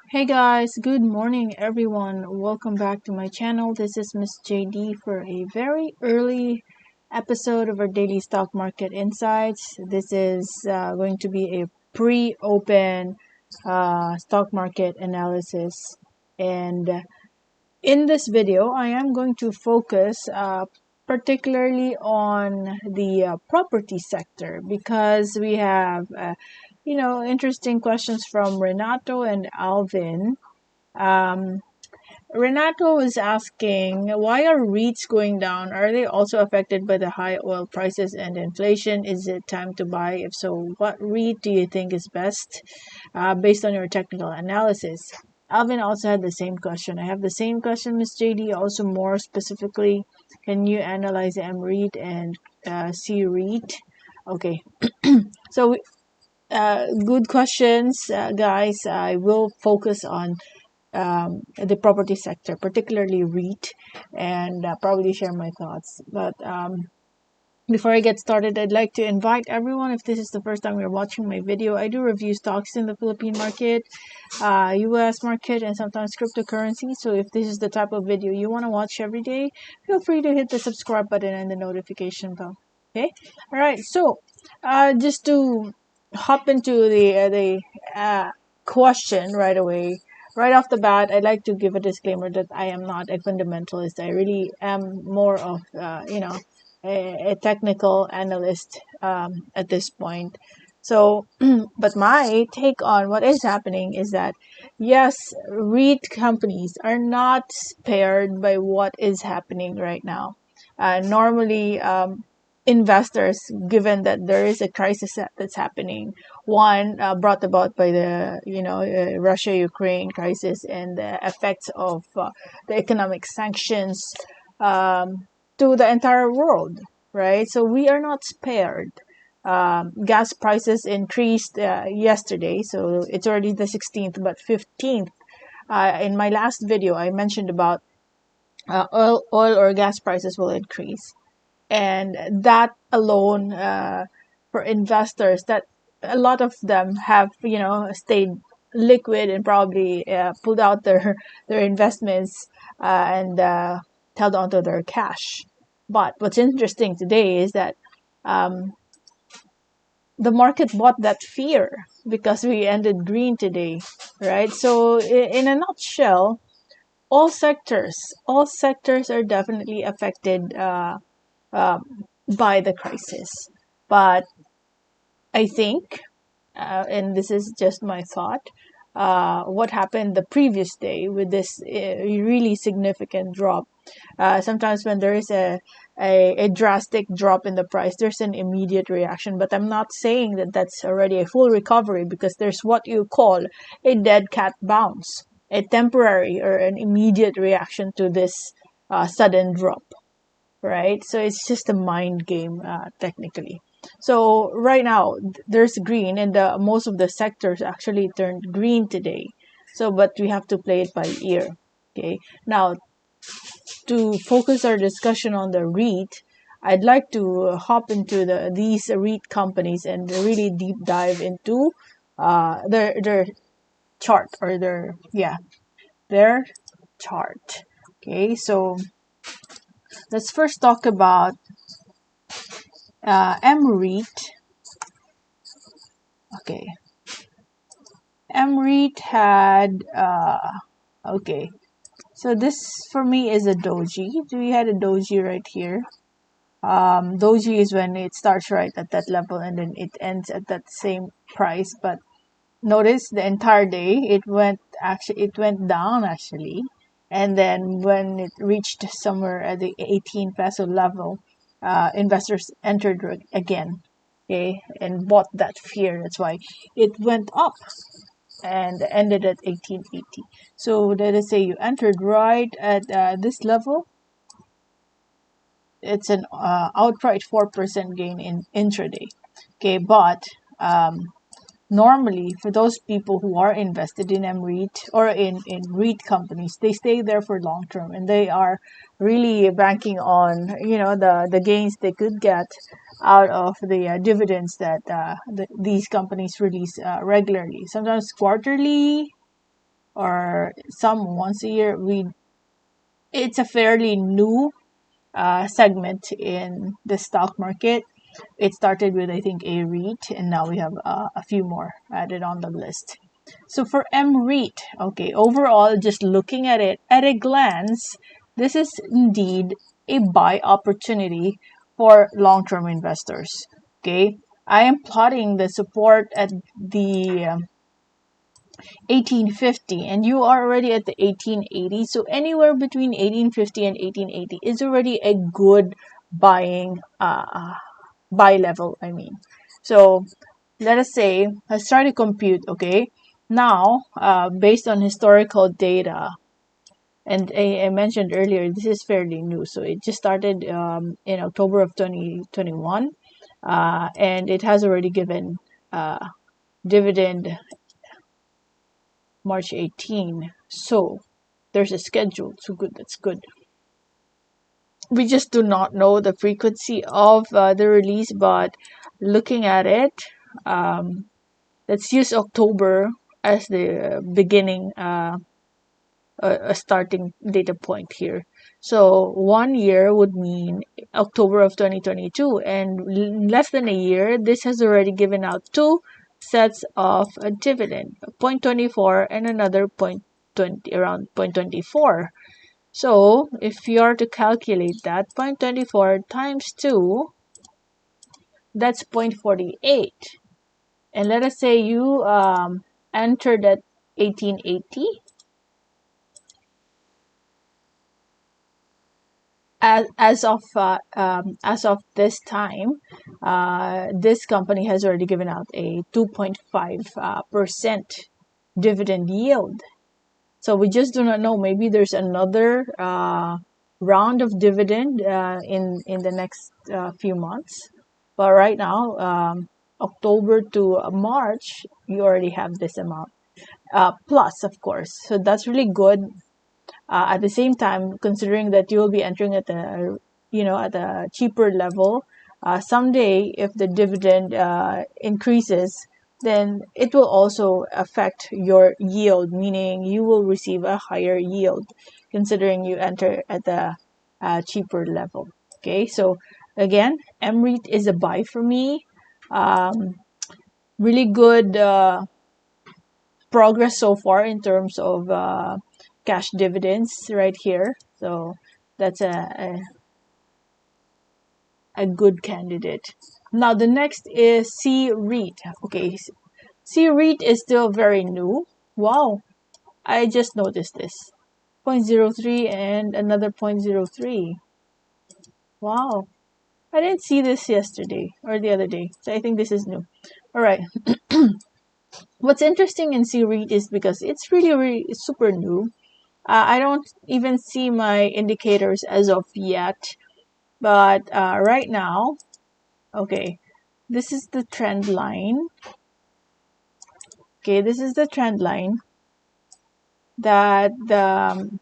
Hey guys, good morning everyone. Welcome back to my channel. This is Miss JD for a very early episode of our daily stock market insights. This is going to be a pre-open stock market analysis. And in this video, I am going to focus particularly on the property sector because we have interesting questions from Renato and Alvin. Um, Renato was asking, why are REITs going down? Are they also affected by the high oil prices and inflation? Is it time to buy? If so, what REIT do you think is best based on your technical analysis? Alvin also had the same question. I have the same question, Ms. JD. Also, more specifically, can you analyze the MREIT and CREIT? Okay, so good questions, guys. I will focus on the property sector, particularly REIT, and probably share my thoughts. But before I get started, I'd like to invite everyone, if this is the first time you're watching my video, I do review stocks in the Philippine market, US market, and sometimes cryptocurrency. So if this is the type of video you want to watch every day, feel free to hit the subscribe button and the notification bell. Okay? All right. So just to hop into the question right away. Right off the bat, I'd like to give a disclaimer that I am not a fundamentalist. I really am more of, a technical analyst at this point. So, but my take on what is happening is that, yes, REIT companies are not spared by what is happening right now. Normally, investors, given that there is a crisis that's happening, one brought about by the Russia-Ukraine crisis and the effects of the economic sanctions to the entire world, right? So we are not spared. Gas prices increased yesterday, so it's already the 16th, but 15th. In my last video, I mentioned about oil or gas prices will increase, and that alone for investors, that a lot of them have stayed liquid and probably pulled out their investments and held onto their cash. But what's interesting today is that the market bought that fear because we ended green today, right? So in a nutshell, all sectors are definitely affected by the crisis. But I think, and this is just my thought, what happened the previous day with this really significant drop. Sometimes when there is a drastic drop in the price, there's an immediate reaction. But I'm not saying that that's already a full recovery, because there's what you call a dead cat bounce, a temporary or an immediate reaction to this sudden drop, right? So it's just a mind game, technically. So right now there's green, and most of the sectors actually turned green today. So, but we have to play it by ear. Okay. Now, to focus our discussion on the REIT, I'd like to hop into these REIT companies and really deep dive into their chart, or their chart. Okay. So let's first talk about MREIT. Okay. MREIT had, okay. So this for me is a doji. We had a doji right here. Doji is when it starts right at that level and then it ends at that same price. But notice the entire day it went down actually. And then when it reached somewhere at the 18 peso level, investors entered again, okay, and bought that fear. That's why it went up and ended at 1880. So let us say you entered right at this level. It's an outright 4% gain in intraday. Okay, but normally for those people who are invested in MREIT or in REIT companies, they stay there for long term, and they are really banking on the gains they could get out of the dividends that these companies release regularly, sometimes quarterly or some once a year. It's a fairly new segment in the stock market. It started with, I think, AREIT, and now we have a few more added on the list. So for MREIT, okay, overall, just looking at it at a glance, this is indeed a buy opportunity for long-term investors. Okay, I am plotting the support at the 1850, and you are already at the 1880. So anywhere between 1850 and 1880 is already a good buying buy level. I mean, so let us say, let's try to compute. Okay, now based on historical data, and I mentioned earlier, this is fairly new, so it just started in October of 2021, and it has already given dividend March 18. So there's a schedule. So good, that's good. We just do not know the frequency of the release, but looking at it, let's use October as the beginning, a starting data point here. So 1 year would mean October of 2022, and less than a year, this has already given out two sets of a dividend, 0.24 and another 0.20, around 0.24. So if you are to calculate that, 0.24 times 2, that's 0.48. And let us say you entered at 1880. As of this time, this company has already given out a 2.5% dividend yield. So we just do not know. Maybe there's another round of dividend in the next few months. But right now, October to March, you already have this amount. Plus, of course. So that's really good. At the same time, considering that you will be entering at the at a cheaper level, someday if the dividend increases, then it will also affect your yield, meaning you will receive a higher yield considering you enter at the cheaper level. Okay, so again, MREIT is a buy for me. Really good progress so far in terms of cash dividends right here. So that's a good candidate. Now the next is CREIT. Okay, CREIT is still very new. Wow, I just noticed this. 0.03 and another 0.03. Wow, I didn't see this yesterday or the other day. So I think this is new. All right. What's interesting in CREIT is because it's really super new. I don't even see my indicators as of yet, but right now, okay, this is the trend line. Okay, this is the trend line that parang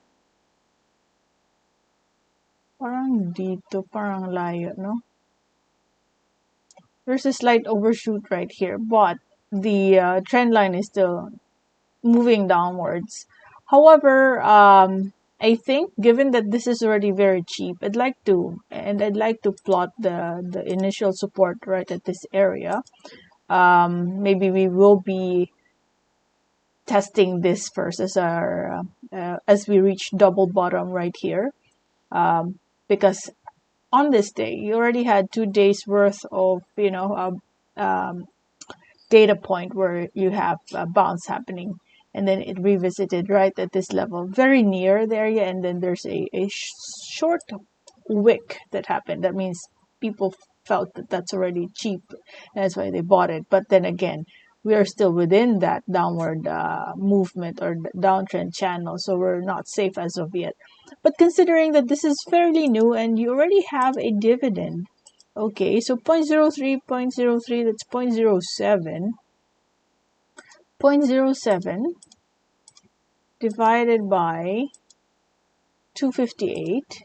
dito, parang layo, no? There's a slight overshoot right here, but the trend line is still moving downwards. However, I think given that this is already very cheap, I'd like to plot the initial support right at this area. Maybe we will be testing this first as our as we reach double bottom right here, because on this day you already had 2 days worth of data point where you have a bounce happening, and then it revisited right at this level very near the area, and then there's a short wick that happened. That means people felt that that's already cheap, and that's why they bought it. But then again, we are still within that downward movement or downtrend channel, so we're not safe as of yet. But considering that this is fairly new and you already have a dividend, okay, so 0.03, 0.03, that's 0.07. 0.07 divided by 258.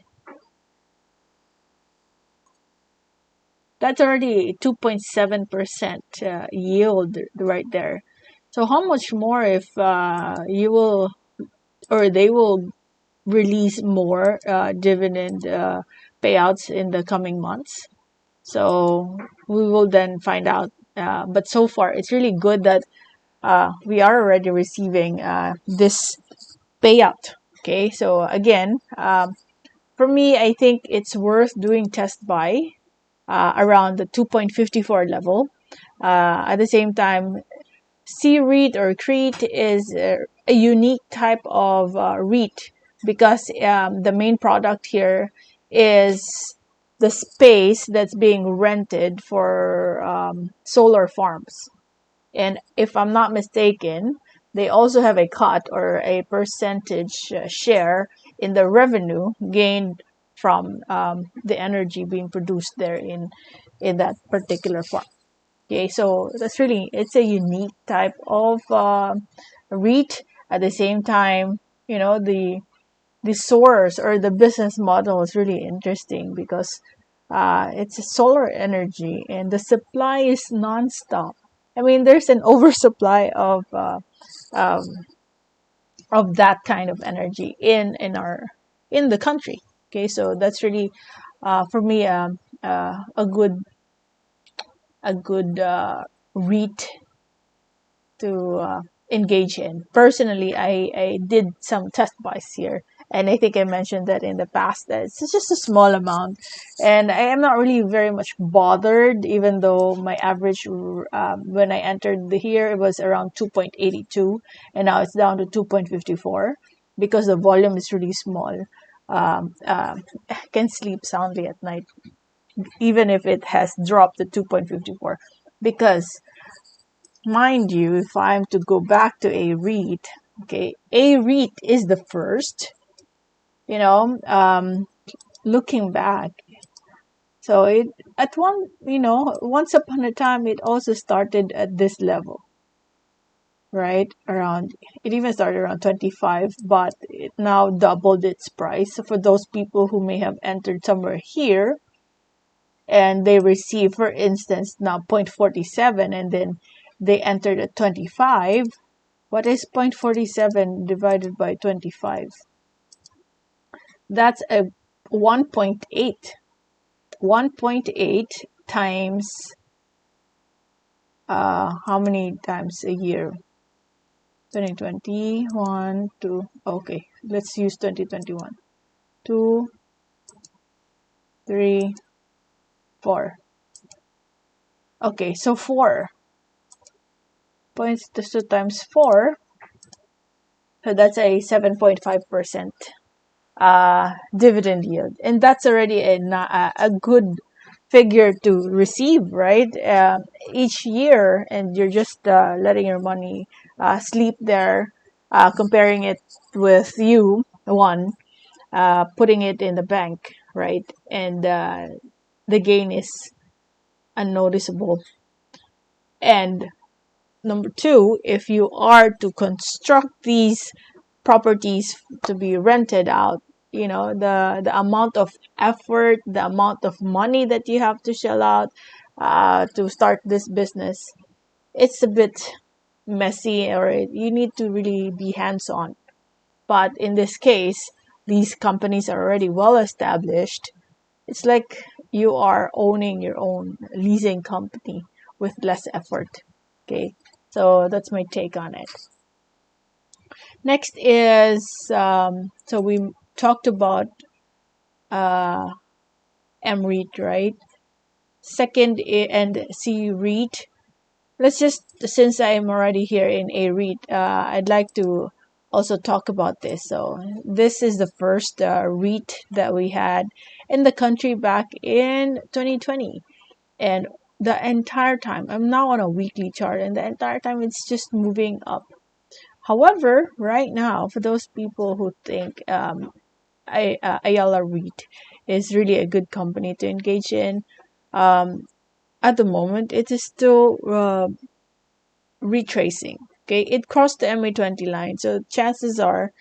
That's already 2.7% yield right there. So how much more if you will or they will release more dividend payouts in the coming months. So we will then find out. But so far, it's really good that we are already receiving this payout. Okay, so again, for me, I think it's worth doing test buy around the 2.54 level. At the same time, CREIT or CREIT is a unique type of REIT because the main product here is the space that's being rented for solar farms. And if I'm not mistaken, they also have a cut or a percentage share in the revenue gained from the energy being produced there in that particular farm. Okay, so it's a unique type of REIT. At the same time, the source or the business model is really interesting because it's a solar energy and the supply is nonstop. I mean, there's an oversupply um, of that kind of energy in the country. Okay, so that's really for me a good REIT to engage in. Personally, I did some test buys here, and I think I mentioned that in the past that it's just a small amount, and I am not really very much bothered, even though my average when I entered the here it was around 2.82, and now it's down to 2.54 because the volume is really small. I can sleep soundly at night even if it has dropped to 2.54 because mind you, if I'm to go back to AREIT, okay, AREIT is the first, looking back. So it at one, once upon a time, it also started at this level, right? It even started around 25, but it now doubled its price. So for those people who may have entered somewhere here, and they receive, for instance, now 0.47, and then they entered at 25. What is 0.47 divided by 25? That's a 1.8. 1.8 times how many times a year? 2020, 1, 2. Okay, let's use 2021. 2, 3, 4. Okay, so 4 points to times 4. So that's a 7.5% dividend yield, and that's already a good figure to receive, right? Each year, and you're just letting your money sleep there, comparing it with putting it in the bank, right? And the gain is unnoticeable. And number two, if you are to construct these properties to be rented out, the amount of effort, the amount of money that you have to shell out to start this business, it's a bit messy, or you need to really be hands-on. But in this case, these companies are already well established. It's like you are owning your own leasing company with less effort. Okay, so that's my take on it. Next is, so we talked about MREIT, right? Second, and CREIT. Let's just, since I'm already here in AREIT, I'd like to also talk about this. So this is the first REIT that we had in the country back in 2020. And the entire time, I'm now on a weekly chart, and the entire time it's just moving up. However, right now, for those people who think Ayala REIT is really a good company to engage in, at the moment, it is still retracing. Okay, it crossed the MA20 line, so chances are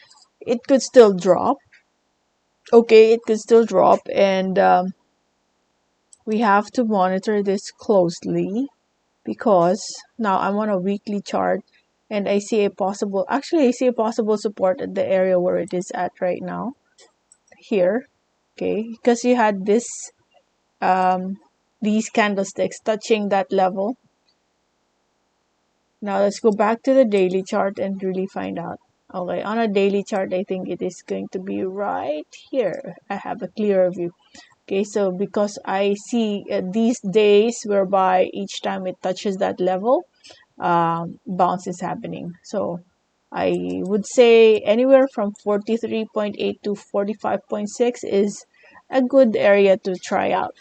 it could still drop. Okay, it could still drop, and we have to monitor this closely because now I'm on a weekly chart, and I see a possible, actually I see a possible support at the area where it is at right now, here. Okay, because you had this these candlesticks touching that level. Now let's go back to the daily chart and really find out. Okay, on a daily chart, I think it is going to be right here. I have a clearer view. Okay, so because I see these days whereby each time it touches that level, bounce is happening. So I would say anywhere from 43.8 to 45.6 is a good area to try out.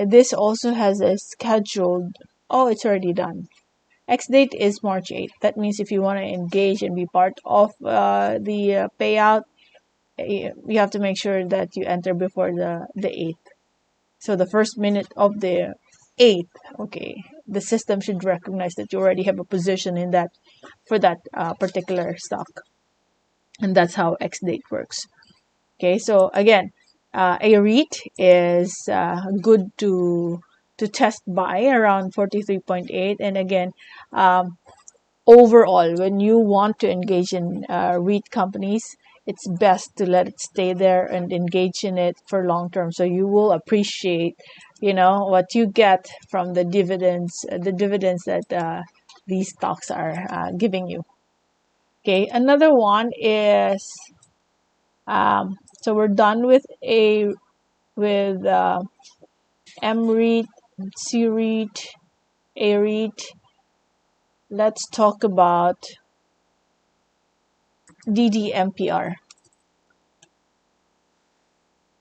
This also has a scheduled, oh, it's already done. X date is March 8th. That means if you want to engage and be part of the payout, you have to make sure that you enter before the 8th. So the first minute of the 8th, okay, the system should recognize that you already have a position in that for that particular stock. And that's how X date works. Okay, so again, a REIT is good to test buy around 43.8. And again, overall, when you want to engage in REIT companies, it's best to let it stay there and engage in it for long term. So you will appreciate, what you get from the dividends that these stocks are giving you. Okay, another one is, so we're done with MREIT, CREIT, AREIT. Let's talk about DDMPR.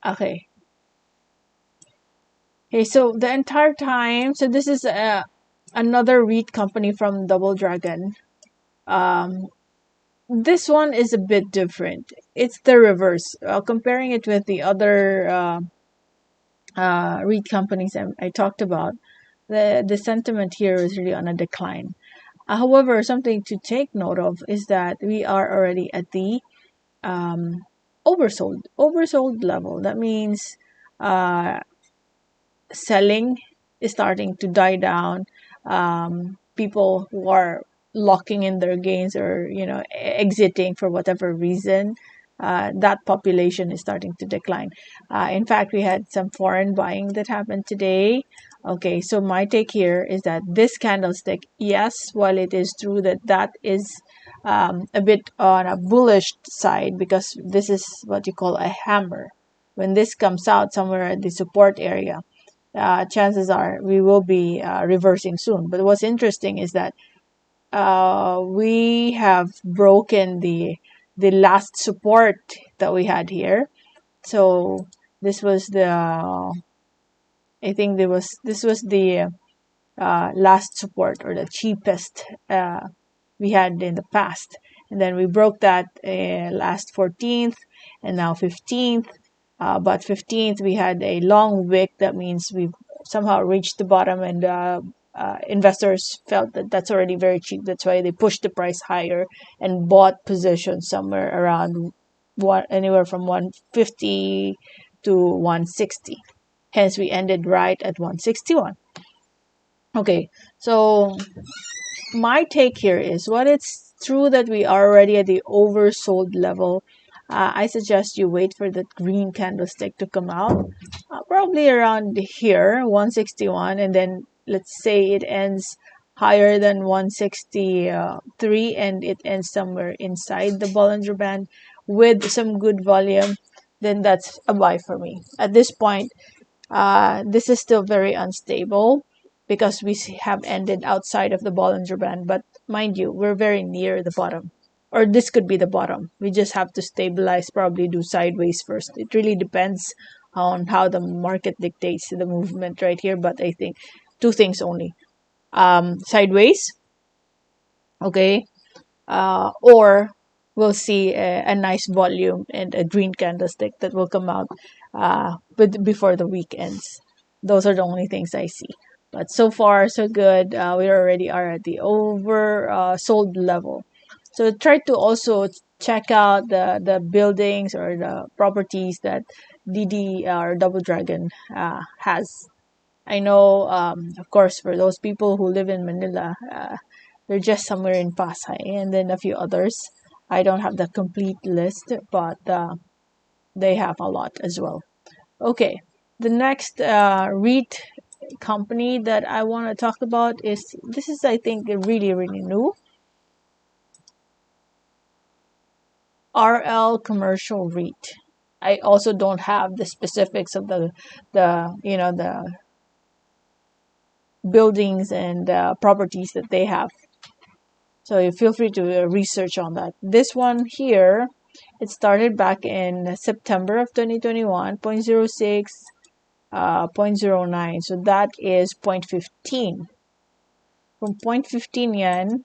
Okay. Okay, so the entire time, so this is another REIT company from Double Dragon. This one is a bit different. It's the reverse. Comparing it with the other REIT companies I talked about, the sentiment here is really on a decline. However, something to take note of is that we are already at the oversold level. That means selling is starting to die down. People who are locking in their gains or exiting for whatever reason, that population is starting to decline. In fact, we had some foreign buying that happened today. Okay, so my take here is that this candlestick, yes, while it is true that is a bit on a bullish side, because this is what you call a hammer. When this comes out somewhere at the support area, chances are we will be reversing soon. But what's interesting is that we have broken the last support that we had here. So this was this was the last support, or the cheapest we had in the past, and then we broke that last 14th and now 15th. But 15th we had a long wick. That means we've somehow reached the bottom, and investors felt that that's already very cheap. That's why they pushed the price higher and bought positions somewhere around anywhere from 150 to 160. Hence, we ended right at 161. Okay, so my take here is, while it's true that we are already at the oversold level, I suggest you wait for that green candlestick to come out, probably around here, 161, and then let's say it ends higher than 163 and it ends somewhere inside the Bollinger Band with some good volume, then that's a buy for me. At this point, this is still very unstable because we have ended outside of the Bollinger Band, but mind you, we're very near the bottom. Or this could be the bottom. We just have to stabilize, probably do sideways first. It really depends on how the market dictates the movement right here. But I think two things only. Sideways, okay, or we'll see a nice volume and a green candlestick that will come out before the week ends. Those are the only things I see. But so far, so good. We already are at the sold level. So try to also check out the buildings or the properties that DD or Double Dragon has. I know, of course, for those people who live in Manila, They're just somewhere in Pasay, and then a few others. I don't have the complete list, but they have a lot as well. Okay, the next REIT company that I want to talk about is, this is, I think, really, really new. RL Commercial REIT. I also don't have the specifics of the buildings and properties that they have. So you feel free to research on that. This one here, it started back in September of 2021, 0.06, 0.09. So that is 0.15. From 0.15 yen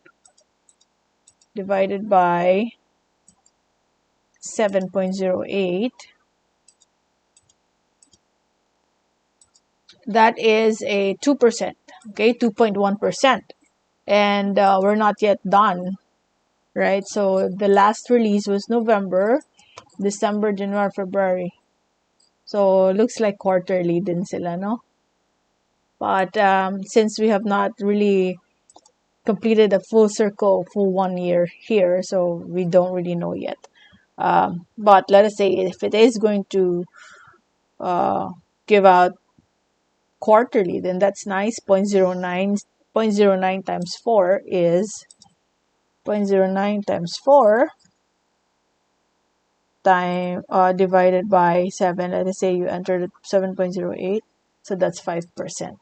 divided by 7.08, that is a 2%, okay, 2.1%. And we're not yet done, right? So the last release was November, December, January, February. So looks like quarterly din sila, no? But since we have not really completed a full circle, full 1 year here, so we don't really know yet. But let us say if it is going to give out quarterly, then that's nice. 0.09 times 4 is 0.09 times 4 divided by 7. Let us say you entered 7.08, so that's 5%.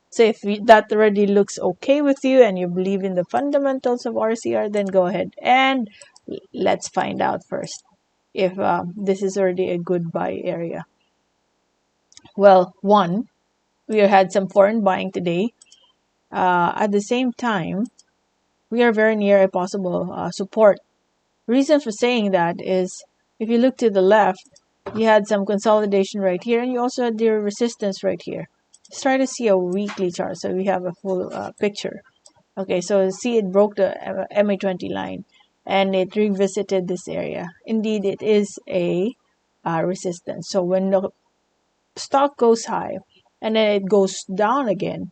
So if that already looks okay with you and you believe in the fundamentals of RCR, then go ahead and let's find out first if this is already a good buy area. Well, one, we had some foreign buying today. At the same time, we are very near a possible support. Reason for saying that is, if you look to the left, you had some consolidation right here, and you also had your resistance right here. Let's try to see a weekly chart so we have a full picture. Okay, so see, it broke the MA20 line and it revisited this area. Indeed, it is a resistance. So when the stock goes high and then it goes down again,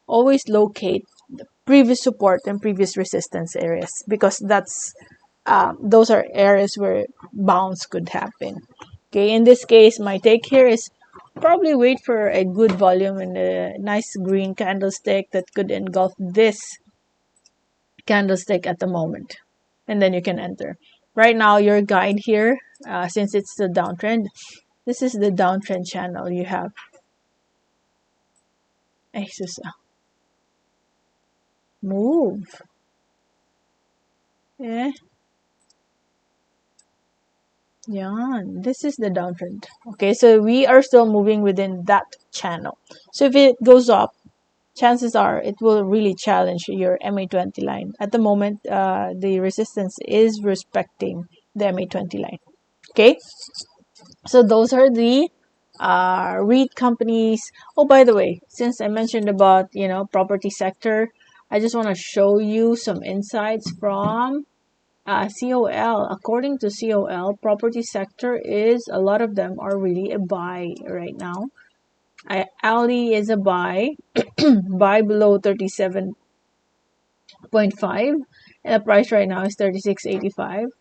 always locate the previous support and previous resistance areas, because that's those are areas where bounce could happen. Okay, in this case, my take here is probably wait for a good volume and a nice green candlestick that could engulf this candlestick at the moment, and then you can enter. Right now, your guide here, since it's the downtrend, this is the downtrend channel. You have move. Yeah. Yan. This is the downtrend. Okay, so we are still moving within that channel. So if it goes up, chances are it will really challenge your MA20 line. At the moment, the resistance is respecting the MA20 line. Okay, so those are the REIT companies. Oh, by the way, since I mentioned about property sector, I just want to show you some insights from COL. According to COL, property sector is, a lot of them are really a buy right now. Ali is a buy, buy below 37.5, and the price right now is 36.85.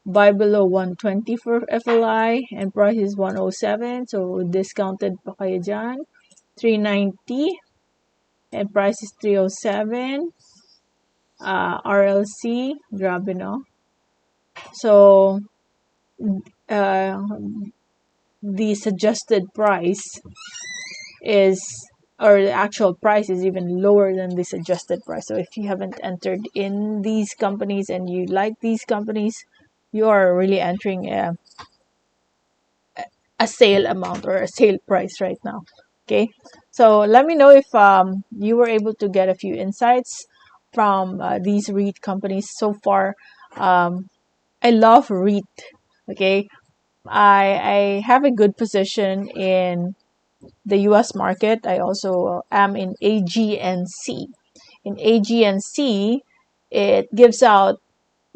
Buy below 120 for FLI, and price is 107, so discounted pa kayo dyan. 390, and price is 307. RLC, grabe no. So the suggested price is, or the actual price is even lower than the suggested price. So if you haven't entered in these companies and you like these companies, you are really entering a sale amount or a sale price right now. Okay, so let me know if you were able to get a few insights from these REIT companies so far. I love REIT. Okay, I have a good position in the US market. I also am in AGNC. In AGNC, it gives out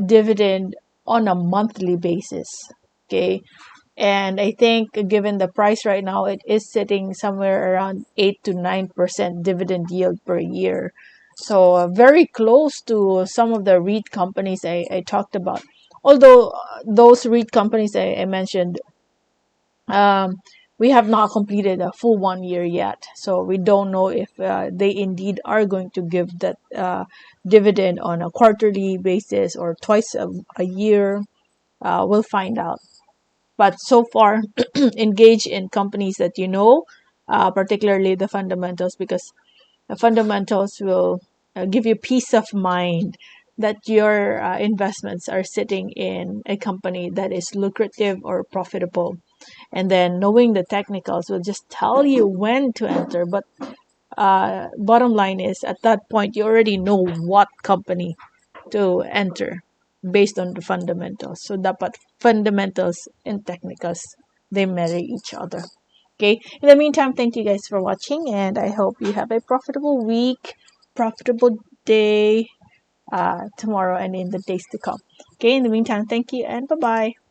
dividend on a monthly basis. Okay, and I think given the price right now, it is sitting somewhere around 8 to 9% dividend yield per year. So very close to some of the REIT companies I talked about. Although those REIT companies I mentioned, um, we have not completed a full 1 year yet. So we don't know if they indeed are going to give that dividend on a quarterly basis or twice a year. We'll find out. But so far, engage in companies that you know, particularly the fundamentals, because the fundamentals will give you peace of mind that your investments are sitting in a company that is lucrative or profitable. And then knowing the technicals will just tell you when to enter. But bottom line is, at that point, you already know what company to enter based on the fundamentals. So dapat fundamentals and technicals, they marry each other. Okay. In the meantime, thank you guys for watching, and I hope you have a profitable week, profitable day tomorrow and in the days to come. Okay. In the meantime, thank you and bye bye.